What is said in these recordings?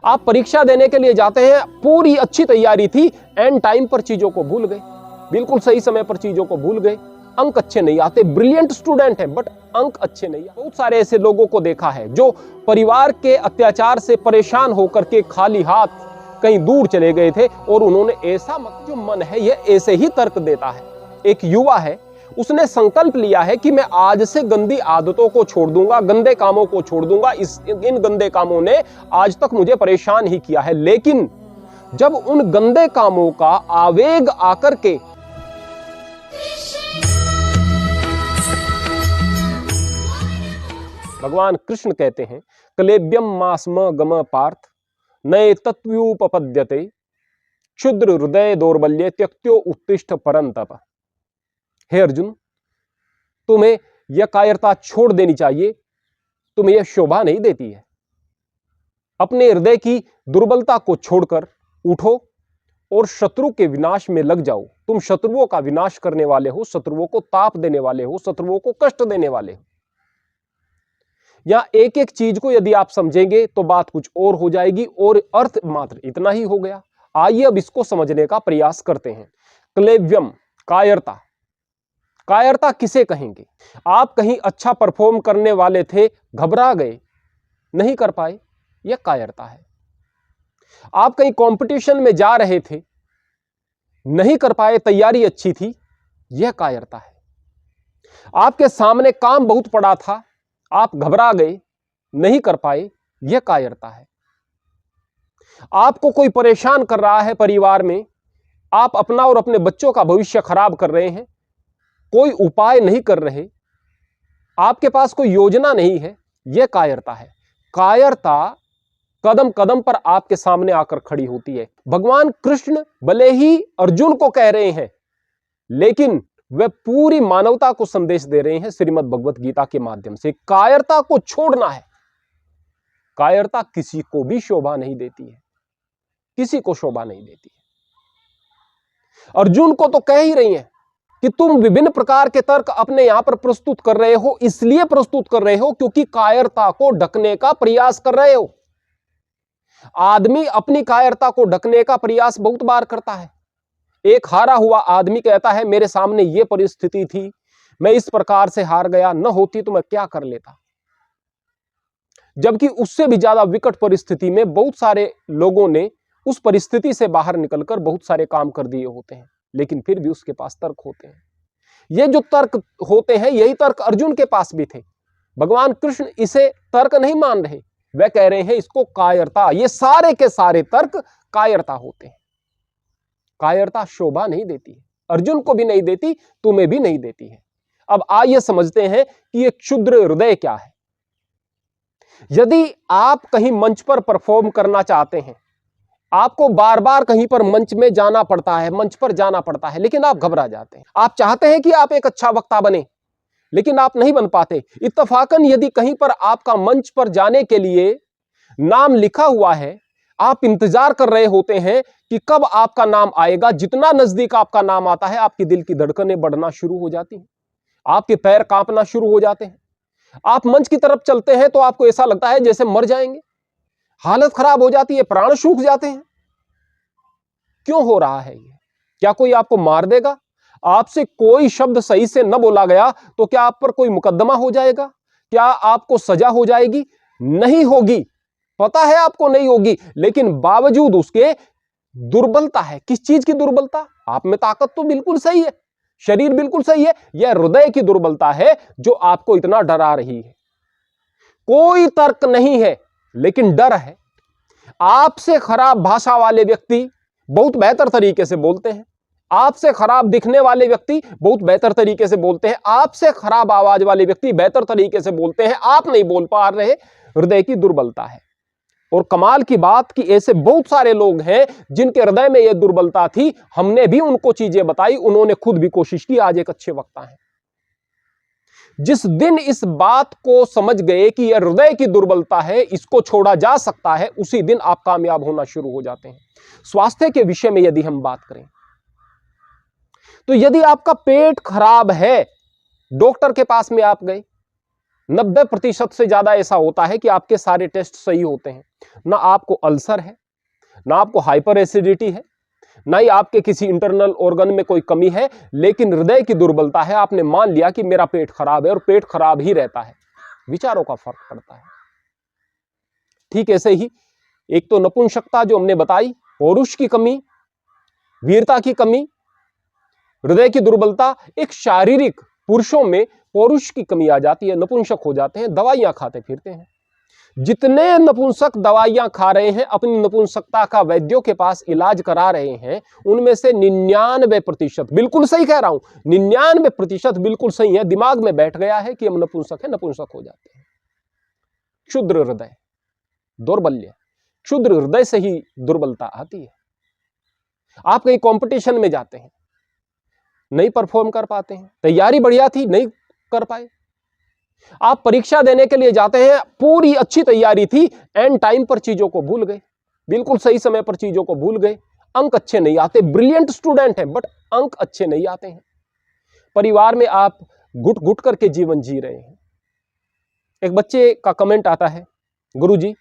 आप परीक्षा देने के लिए जाते हैं, पूरी अच्छी तैयारी थी, एंड टाइम पर चीजों को भूल गए, बिल्कुल सही समय पर चीजों को भूल गए, अंक अच्छे नहीं आते, ब्रिलियंट स्टूडेंट हैं बट अंक अच्छे नहीं आते। बहुत सारे ऐसे लोगों को देखा है जो परिवार के अत्याचार से परेशान होकर के खाली हाथ कहीं दूर चले गए थे, और उन्होंने ऐसा जो मन है यह ऐसे ही तर्क देता है। एक युवा है, उसने संकल्प लिया है कि मैं आज से गंदी आदतों को छोड़ दूंगा, गंदे कामों को छोड़ दूंगा। इन गंदे कामों ने आज तक मुझे परेशान ही किया है, लेकिन जब उन गंदे कामों का आवेग आकर के भगवान कृष्ण कहते हैं, क्लेब्यम मास्म गम पार्थ नए तत्व्युपपद्यते क्षुद्र हृदय दौर्बल्य त्यक्त्यो उत्तिष्ठ परंतप। हे अर्जुन, तुम्हें यह कायरता छोड़ देनी चाहिए, तुम्हें यह शोभा नहीं देती है। अपने हृदय की दुर्बलता को छोड़कर उठो और शत्रु के विनाश में लग जाओ। तुम शत्रुओं का विनाश करने वाले हो, शत्रुओं को ताप देने वाले हो, शत्रुओं को कष्ट देने वाले हो। यहां एक एक चीज को यदि आप समझेंगे तो बात कुछ और हो जाएगी, और अर्थ मात्र इतना ही हो गया। आइए अब इसको समझने का प्रयास करते हैं। क्लेव्यम, कायरता। कायरता किसे कहेंगे? आप कहीं अच्छा परफॉर्म करने वाले थे, घबरा गए, नहीं कर पाए, यह कायरता है। आप कहीं कंपटीशन में जा रहे थे, नहीं कर पाए, तैयारी अच्छी थी, यह कायरता है। आपके सामने काम बहुत पड़ा था, आप घबरा गए, नहीं कर पाए, यह कायरता है। आपको कोई परेशान कर रहा है परिवार में, आप अपना और अपने बच्चों का भविष्य खराब कर रहे हैं, कोई उपाय नहीं कर रहे, आपके पास कोई योजना नहीं है, यह कायरता है। कायरता कदम कदम पर आपके सामने आकर खड़ी होती है। भगवान कृष्ण भले ही अर्जुन को कह रहे हैं, लेकिन वे पूरी मानवता को संदेश दे रहे हैं श्रीमद् भगवत गीता के माध्यम से। कायरता को छोड़ना है। कायरता किसी को भी शोभा नहीं देती है, किसी को शोभा नहीं देती है। अर्जुन को तो कह ही रही हैं कि तुम विभिन्न प्रकार के तर्क अपने यहां पर प्रस्तुत कर रहे हो, इसलिए प्रस्तुत कर रहे हो क्योंकि कायरता को ढकने का प्रयास कर रहे हो। आदमी अपनी कायरता को ढकने का प्रयास बहुत बार करता है। एक हारा हुआ आदमी कहता है, मेरे सामने यह परिस्थिति थी, मैं इस प्रकार से हार गया, न होती तो मैं क्या कर लेता। जबकि उससे भी ज्यादा विकट परिस्थिति में बहुत सारे लोगों ने उस परिस्थिति से बाहर निकलकर बहुत सारे काम कर दिए होते हैं, लेकिन फिर भी उसके पास तर्क होते हैं। ये जो तर्क होते हैं, यही तर्क अर्जुन के पास भी थे। भगवान कृष्ण इसे तर्क नहीं मान रहे, वह कह रहे हैं इसको कायरता। ये सारे के सारे तर्क कायरता होते हैं। कायरता शोभा नहीं देती है, अर्जुन को भी नहीं देती, तुम्हें भी नहीं देती है। अब आइए समझते हैं कि ये क्षुद्र हृदय क्या है। यदि आप कहीं मंच पर परफॉर्म करना चाहते हैं, आपको बार बार कहीं पर मंच में जाना पड़ता है, मंच पर जाना पड़ता है, लेकिन आप घबरा जाते हैं। आप चाहते हैं कि आप एक अच्छा वक्ता बने, लेकिन आप नहीं बन पाते। इत्तफाकन यदि कहीं पर आपका मंच पर जाने के लिए नाम लिखा हुआ है, आप इंतजार कर रहे होते हैं कि कब आपका नाम आएगा। जितना नजदीक आपका नाम आता है, आपकी दिल की धड़कनें बढ़ना शुरू हो जाती हैं, आपके पैर कांपना शुरू हो जाते हैं। आप मंच की तरफ चलते हैं तो आपको ऐसा लगता है जैसे मर जाएंगे, हालत खराब हो जाती है, प्राण सूख जाते हैं। क्यों हो रहा है ये? क्या कोई आपको मार देगा? आपसे कोई शब्द सही से न बोला गया तो क्या आप पर कोई मुकदमा हो जाएगा? क्या आपको सजा हो जाएगी? नहीं होगी, पता है आपको नहीं होगी, लेकिन बावजूद उसके दुर्बलता है। किस चीज की दुर्बलता? आप में ताकत तो बिल्कुल सही है, शरीर बिल्कुल सही है, यह हृदय की दुर्बलता है जो आपको इतना डरा रही है। कोई तर्क नहीं है, लेकिन डर है। आपसे खराब भाषा वाले व्यक्ति बहुत बेहतर तरीके से बोलते हैं, आपसे खराब दिखने वाले व्यक्ति बहुत बेहतर तरीके से बोलते हैं, आपसे खराब आवाज वाले व्यक्ति बेहतर तरीके से बोलते हैं, आप नहीं बोल पा रहे। हृदय की दुर्बलता है। और कमाल की बात कि ऐसे बहुत सारे लोग हैं जिनके हृदय में यह दुर्बलता थी, हमने भी उनको चीजें बताई, उन्होंने खुद भी कोशिश की, आज एक अच्छे वक्ता हैं। जिस दिन इस बात को समझ गए कि यह हृदय की दुर्बलता है, इसको छोड़ा जा सकता है, उसी दिन आप कामयाब होना शुरू हो जाते हैं। स्वास्थ्य के विषय में यदि हम बात करें तो यदि आपका पेट खराब है, डॉक्टर के पास में आप गए, 90% से ज्यादा ऐसा होता है कि आपके सारे टेस्ट सही होते हैं, ना आपको अल्सर है, ना आपको हाइपर एसिडिटी है, ना ही आपके किसी इंटरनल ऑर्गन में कोई कमी है, लेकिन हृदय की दुर्बलता है। आपने मान लिया कि मेरा पेट खराब है और पेट खराब ही रहता है, विचारों का फर्क पड़ता है। ठीक ऐसे ही एक तो नपुंसकता जो हमने बताई, पौरुष की कमी, वीरता की कमी, हृदय की दुर्बलता, एक शारीरिक, पुरुषों में पौरुष की कमी आ जाती है, नपुंसक हो जाते हैं, दवाइयां खाते फिरते हैं। जितने नपुंसक दवाइयां खा रहे हैं, अपनी नपुंसकता का वैद्यों के पास इलाज करा रहे हैं, उनमें से 99%, बिल्कुल सही कह रहा हूं, 99% बिल्कुल सही है, दिमाग में बैठ गया है कि हम नपुंसक हैं, नपुंसक हो जाते हैं। क्षुद्र हृदय, दौर्बल्य, क्षुद्र हृदय से ही दुर्बलता आती है। आप कहीं कंपटीशन में जाते हैं, नहीं परफॉर्म कर पाते हैं, तैयारी बढ़िया थी, नहीं कर पाए। आप परीक्षा देने के लिए जाते हैं, पूरी अच्छी तैयारी थी, एंड टाइम पर चीजों को भूल गए, बिल्कुल सही समय पर चीजों को भूल गए, अंक अच्छे नहीं आते, ब्रिलियंट स्टूडेंट हैं बट अंक अच्छे नहीं आते हैं। परिवार में आप घुट घुट करके जीवन जी रहे हैं। एक बच्चे का कमेंट आता है, गुरुजी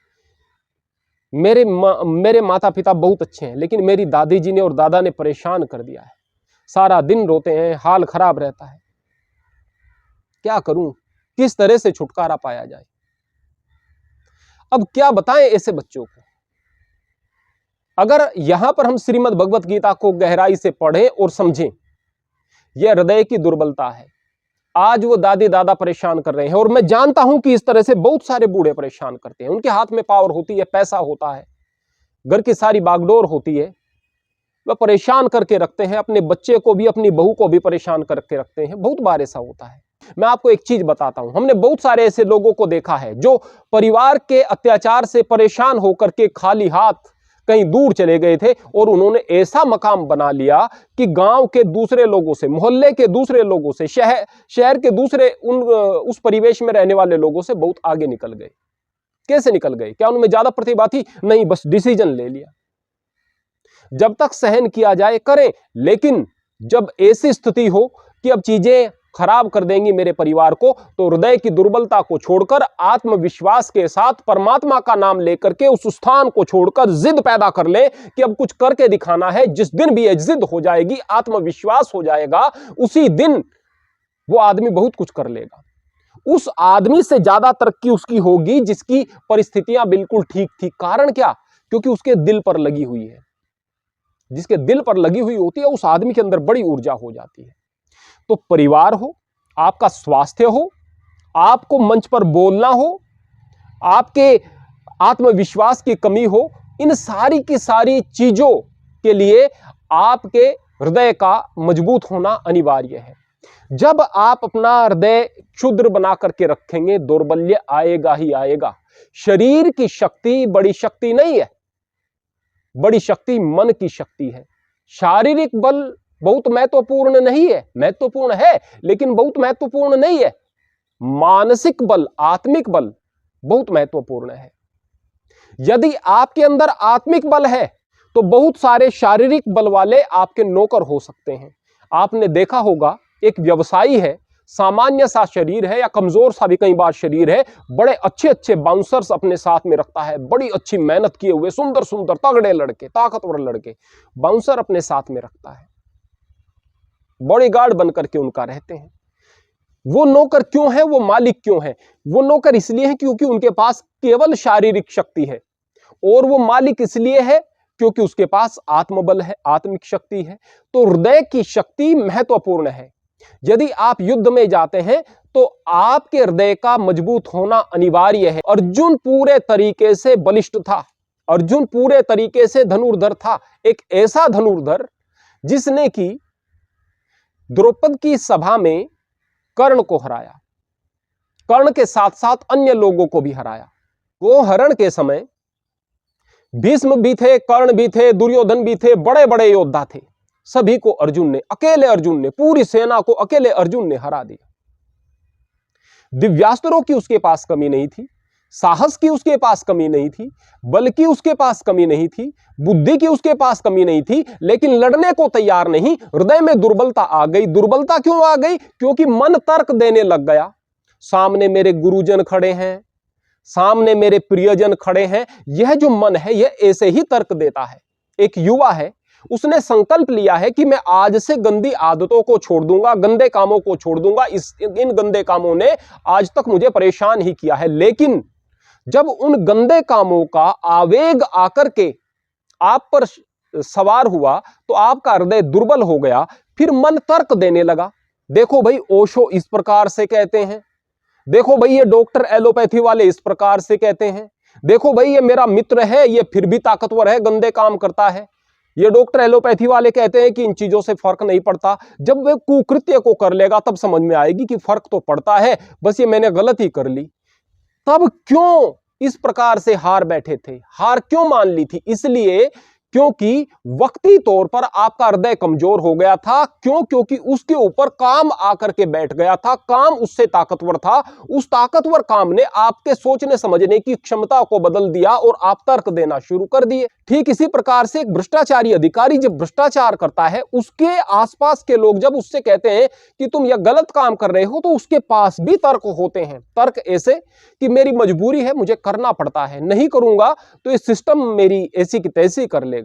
मेरे माता पिता बहुत अच्छे हैं, लेकिन मेरी दादी जी ने और दादा ने परेशान कर दिया है, सारा दिन रोते हैं, हाल खराब रहता है, क्या करूं, किस तरह से छुटकारा पाया जाए। अब क्या बताएं ऐसे बच्चों को। अगर यहां पर हम श्रीमद् भगवत गीता को गहराई से पढ़ें और समझें, यह हृदय की दुर्बलता है। आज वो दादी दादा परेशान कर रहे हैं, और मैं जानता हूं कि इस तरह से बहुत सारे बूढ़े परेशान करते हैं। उनके हाथ में पावर होती है, पैसा होता है, घर की सारी बागडोर होती है, वह परेशान करके रखते हैं, अपने बच्चे को भी, अपनी बहू को भी परेशान करके रखते हैं। बहुत बार ऐसा होता है। मैं आपको एक चीज बताता हूं, हमने बहुत सारे ऐसे लोगों को देखा है जो परिवार के अत्याचार से परेशान होकर के खाली हाथ कहीं दूर चले गए थे, और उन्होंने ऐसा मकाम बना लिया कि गांव के दूसरे लोगों से, मोहल्ले के दूसरे लोगों से, शहर के दूसरे उस परिवेश में रहने वाले लोगों से बहुत आगे निकल गए। कैसे निकल गए? क्या उनमें ज्यादा प्रतिभा थी? नहीं, बस डिसीजन ले लिया। जब तक सहन किया जाए करें, लेकिन जब ऐसी स्थिति हो कि अब चीजें खराब कर देंगी मेरे परिवार को, तो हृदय की दुर्बलता को छोड़कर आत्मविश्वास के साथ परमात्मा का नाम लेकर के उस स्थान को छोड़कर जिद पैदा कर ले कि अब कुछ करके दिखाना है। जिस दिन भी ये जिद हो जाएगी, आत्मविश्वास हो जाएगा, उसी दिन वो आदमी बहुत कुछ कर लेगा। उस आदमी से ज्यादा तरक्की उसकी होगी जिसकी परिस्थितियां बिल्कुल ठीक थी। कारण क्या? क्योंकि उसके दिल पर लगी हुई है। जिसके दिल पर लगी हुई होती है, उस आदमी के अंदर बड़ी ऊर्जा हो जाती है। तो परिवार हो, आपका स्वास्थ्य हो, आपको मंच पर बोलना हो, आपके आत्मविश्वास की कमी हो, इन सारी की सारी चीजों के लिए आपके हृदय का मजबूत होना अनिवार्य है। जब आप अपना हृदय क्षुद्र बना करके रखेंगे, दौर्बल्य आएगा ही आएगा। शरीर की शक्ति बड़ी शक्ति नहीं है, बड़ी शक्ति मन की शक्ति है। शारीरिक बल बहुत महत्वपूर्ण नहीं है, महत्वपूर्ण है लेकिन बहुत महत्वपूर्ण नहीं है। मानसिक बल, आत्मिक बल बहुत महत्वपूर्ण है। यदि आपके अंदर आत्मिक बल है तो बहुत सारे शारीरिक बल वाले आपके नौकर हो सकते हैं। आपने देखा होगा, एक व्यवसायी है, सामान्य सा शरीर है या कमजोर सा भी कई बार शरीर है, बड़े अच्छे अच्छे बाउंसर्स अपने साथ में रखता है, बड़ी अच्छी मेहनत किए हुए सुंदर सुंदर तगड़े लड़के, ताकतवर लड़के बाउंसर अपने साथ में रखता है, बॉडीगार्ड बनकर के उनका रहते हैं। वो नौकर क्यों है? वो मालिक क्यों है? वो नौकर इसलिए है क्योंकि उनके पास केवल शारीरिक शक्ति है, और वो मालिक इसलिए है क्योंकि उसके पास आत्मबल है, आत्मिक शक्ति है। तो हृदय की शक्ति महत्वपूर्ण है। यदि आप युद्ध में जाते हैं तो आपके हृदय का मजबूत होना अनिवार्य है। अर्जुन पूरे तरीके से बलिष्ठ था, अर्जुन पूरे तरीके से धनुर्धर था, एक ऐसा धनुर्धर जिसने कि द्रौपदी की सभा में कर्ण को हराया, कर्ण के साथ साथ अन्य लोगों को भी हराया। वो हरण के समय भीष्म भी थे, कर्ण भी थे, दुर्योधन भी थे, बड़े बड़े योद्धा थे, सभी को अर्जुन ने, अकेले अर्जुन ने, पूरी सेना को अकेले अर्जुन ने हरा दिया। दिव्यास्त्रों की उसके पास कमी नहीं थी, साहस की उसके पास कमी नहीं थी, बल की उसके पास कमी नहीं थी, बुद्धि की उसके पास कमी नहीं थी, लेकिन लड़ने को तैयार नहीं। हृदय में दुर्बलता आ गई। दुर्बलता क्यों आ गई? क्योंकि मन तर्क देने लग गया, सामने मेरे गुरुजन खड़े हैं, सामने मेरे प्रियजन खड़े हैं। यह जो मन है यह ऐसे ही तर्क देता है। एक युवा है, उसने संकल्प लिया है कि मैं आज से गंदी आदतों को छोड़ दूंगा, गंदे कामों को छोड़ दूंगा। इन गंदे कामों ने आज तक मुझे परेशान ही किया है। लेकिन जब उन गंदे कामों का आवेग आकर के आप पर सवार हुआ तो आपका हृदय दुर्बल हो गया। फिर मन तर्क देने लगा। देखो भाई, ओशो इस प्रकार से कहते हैं, देखो भाई ये डॉक्टर एलोपैथी वाले इस प्रकार से कहते हैं, देखो भाई ये मेरा मित्र है, ये फिर भी ताकतवर है, गंदे काम करता है। ये डॉक्टर एलोपैथी वाले कहते हैं कि इन चीजों से फर्क नहीं पड़ता। जब वे कुकृत्य को कर लेगा तब समझ में आएगी कि फर्क तो पड़ता है, बस ये मैंने गलती कर ली। तब क्यों इस प्रकार से हार बैठे थे, हार क्यों मान ली थी? इसलिए क्योंकि वक्ती तौर पर आपका हृदय कमजोर हो गया था। क्यों? क्योंकि उसके ऊपर काम आकर के बैठ गया था, काम उससे ताकतवर था। उस ताकतवर काम ने आपके सोचने समझने की क्षमता को बदल दिया और आप तर्क देना शुरू कर दिए। ठीक इसी प्रकार से एक भ्रष्टाचारी अधिकारी जब भ्रष्टाचार करता है, उसके आसपास के लोग जब उससे कहते हैं कि तुम यह गलत काम कर रहे हो, तो उसके पास भी तर्क होते हैं। तर्क ऐसे कि मेरी मजबूरी है, मुझे करना पड़ता है, नहीं करूंगा तो ये सिस्टम मेरी ऐसी की तैसी कर लेगा।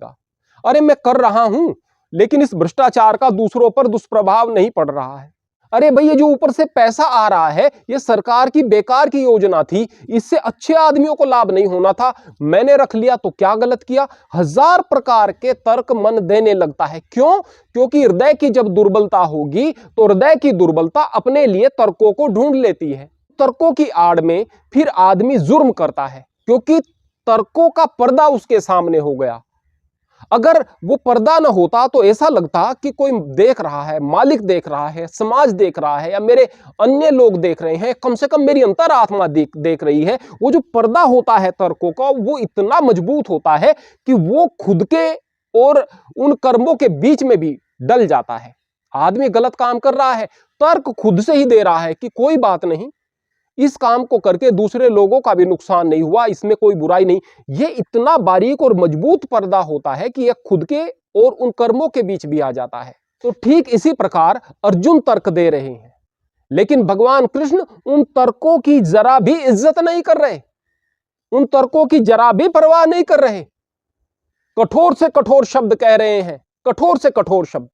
अरे मैं कर रहा हूं, लेकिन इस भ्रष्टाचार का दूसरों पर दुष्प्रभाव नहीं पड़ रहा है। अरे भाई, ये जो ऊपर से पैसा आ रहा है, ये सरकार की बेकार की योजना थी, इससे अच्छे आदमियों को लाभ नहीं होना था, मैंने रख लिया तो क्या गलत किया? हजार प्रकार के तर्क मन देने लगता है। क्यों? क्योंकि हृदय की जब दुर्बलता होगी तो हृदय की दुर्बलता अपने लिए तर्कों को ढूंढ लेती है। तर्कों की आड़ में फिर आदमी जुर्म करता है, क्योंकि तर्कों का पर्दा उसके सामने हो गया। अगर वो पर्दा न होता तो ऐसा लगता कि कोई देख रहा है, मालिक देख रहा है, समाज देख रहा है, या मेरे अन्य लोग देख रहे हैं, कम से कम मेरी अंतरात्मा देख रही है। वो जो पर्दा होता है तर्कों का, वो इतना मजबूत होता है कि वो खुद के और उन कर्मों के बीच में भी डल जाता है। आदमी गलत काम कर रहा है, तर्क खुद से ही दे रहा है कि कोई बात नहीं, इस काम को करके दूसरे लोगों का भी नुकसान नहीं हुआ, इसमें कोई बुराई नहीं। ये इतना बारीक और मजबूत पर्दा होता है कि यह खुद के और उन कर्मों के बीच भी आ जाता है। तो ठीक इसी प्रकार अर्जुन तर्क दे रहे हैं, लेकिन भगवान कृष्ण उन तर्कों की जरा भी इज्जत नहीं कर रहे, उन तर्कों की जरा भी परवाह नहीं कर रहे। कठोर से कठोर शब्द कह रहे हैं, कठोर से कठोर शब्द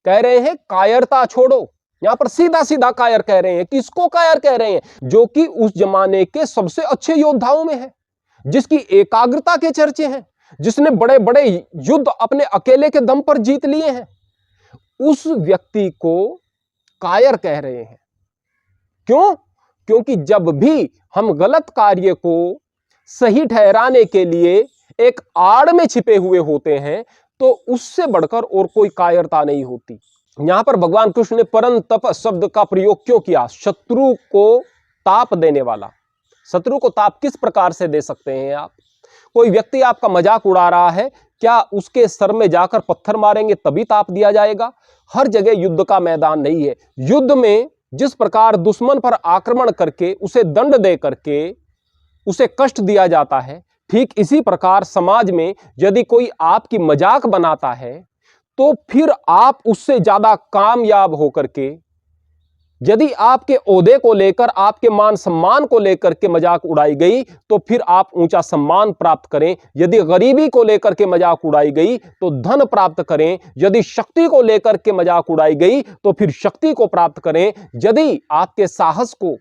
कह रहे हैं, कायरता छोड़ो। यहां पर सीधा सीधा कायर कह रहे हैं। किसको कायर कह रहे हैं? जो कि उस जमाने के सबसे अच्छे योद्धाओं में है, जिसकी एकाग्रता के चर्चे हैं, जिसने बड़े बड़े युद्ध अपने अकेले के दम पर जीत लिए हैं, उस व्यक्ति को कायर कह रहे हैं। क्यों? क्योंकि जब भी हम गलत कार्य को सही ठहराने के लिए एक आड़ में छिपे हुए होते हैं, तो उससे बढ़कर और कोई कायरता नहीं होती। यहां पर भगवान कृष्ण ने परंतप शब्द का प्रयोग क्यों किया? शत्रु को ताप देने वाला। शत्रु को ताप किस प्रकार से दे सकते हैं आप? कोई व्यक्ति आपका मजाक उड़ा रहा है, क्या उसके सर में जाकर पत्थर मारेंगे तभी ताप दिया जाएगा? हर जगह युद्ध का मैदान नहीं है। युद्ध में जिस प्रकार दुश्मन पर आक्रमण करके उसे दंड दे करके उसे कष्ट दिया जाता है, ठीक इसी प्रकार समाज में यदि कोई आपकी मजाक बनाता है, तो फिर आप उससे ज्यादा कामयाब होकर के, यदि आपके ओहदे को लेकर, आपके मान सम्मान को लेकर के मजाक उड़ाई गई, तो फिर आप ऊंचा सम्मान प्राप्त करें। यदि गरीबी को लेकर के मजाक उड़ाई गई तो धन प्राप्त करें। यदि शक्ति को लेकर के मजाक उड़ाई गई तो फिर शक्ति को प्राप्त करें। यदि आपके साहस को,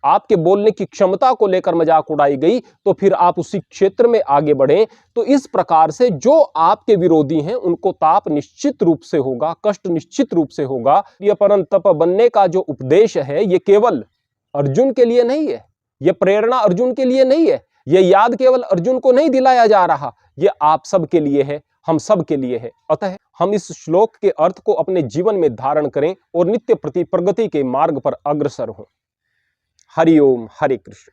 आपके बोलने की क्षमता को लेकर मजाक उड़ाई गई तो फिर आप उसी क्षेत्र में आगे बढ़ें। तो इस प्रकार से जो आपके विरोधी हैं उनको ताप निश्चित रूप से होगा, कष्ट निश्चित रूप से होगा। यह परंतप बनने का जो उपदेश है, ये केवल अर्जुन के लिए नहीं है, यह प्रेरणा अर्जुन के लिए नहीं है, यह याद केवल अर्जुन को नहीं दिलाया जा रहा, यह आप सब के लिए है, हम सब के लिए है। अतः हम इस श्लोक के अर्थ को अपने जीवन में धारण करें और नित्य प्रति प्रगति के मार्ग पर अग्रसर हों। हरि ओम, हरे कृष्ण।